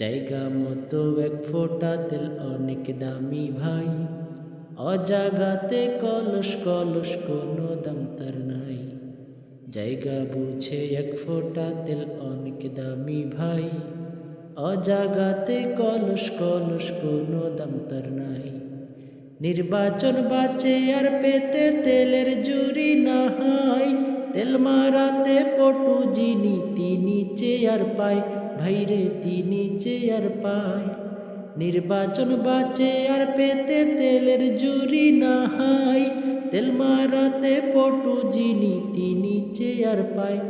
জায়গা মতো এক ফোঁটা তেল অনেক দামি ভাই, অজাগাতে কলস কলস কোনো দাম তার নাই। জায়গা বুঝে এক ফোঁটা তেল অনেক দামি ভাই, অজাগাতে কলস কলস কোনো দাম তার নাই। নির্বাচন বাঁচে আর পেতে তেলের জুরি না হয়, তেল মারাতে পটু যিনি তিনি চেয়ার পায়, ভাইরে তিনি চেয়ার পায়। নির্বাচন বাঁচে আর পেতে তেলের জুরি না হয়, তেল মারাতে পটু যিনি তিনি চেয়ার পায়।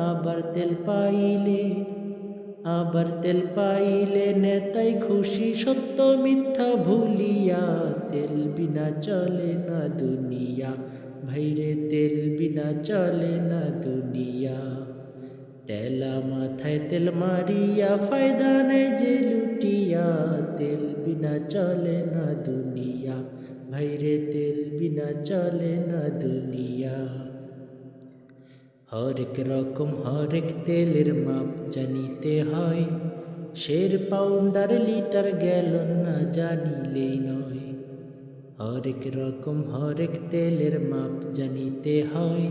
আবার তেল পাইলে নেতাই খুশি, সত্য মিথ্যা ভুলিয়া, তেল বিনা চলে না দুনিয়া, ভাইরে তেল বিনা চলে না দুনিয়া। তেলা মাথায় তেল মারিয়া ফায়দা নেই যে লুটিয়া, তেল বিনা চলে না দুনিয়া, ভাইরে তেল বিনা চলে না দুনিয়া। হরেক রকম হরেক তেলের মাপ জানিতে হয়, সের পাউন্ডার লিটার গ্যালন না জানিলেই নয়। হরেক রকম হরেক তেলের মাপ জানিতে হয়,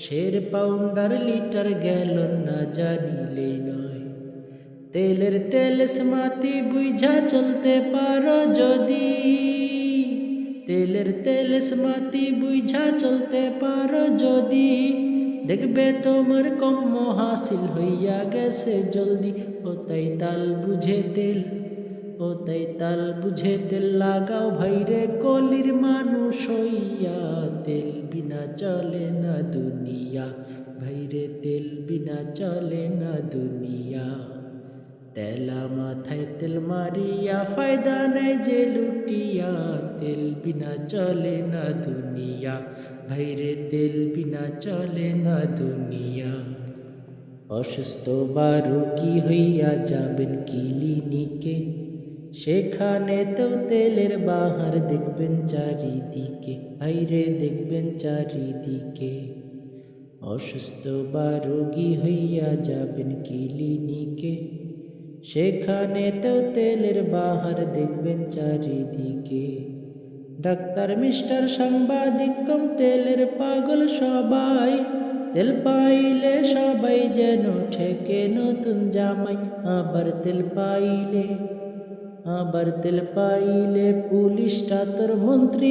সের পাউন্ডার লিটার গ্যালন না জানিলেই নয়। তেলের তেলসমাতি বুঝা চলতে পারো যদি, তেলের তেলসমাতি বুঝা চলতে পারো যদি, দেখবে তোমার কম্ম হাসিল হইয়া গেছে জলদি। ও তাই তাল বুঝে তেল, ও তাই তাল বুঝে তেল লাগাও ভাইরে কলির মানুষ হইয়া, তেল বিনা চলে না দুনিয়া, ভাইরে তেল বিনা চলে না দুনিয়া। তেলা মাথায় তেল মারিয়া ফায়দা নেই যে লুটিয়া, তেল বিনা চলে না দুনিয়া, ভাইরে তেল বিনা চলে না দুনিয়া। অসুস্থ বা রোগী হইয়া যাবেন ক্লিনিকে, সেখানে তো তেলের বাহার দেখবেন চারিদিকে, ভাইরে দেখবেন চারিদিকে। অসুস্থ বা রোগী হইয়া যাবেন ক্লিনিকে, সেখানে তো তেলের বাহার দেখবেন চারিদিকে। ডাক্তার মিস্টার সাংবাদিক কম তেলের পাগল সবাই, তেল পাইলে সবাই যেন ঠেকে নতুন জামাই। আবার তেল পাইলে পুলিশটা তোর মন্ত্রী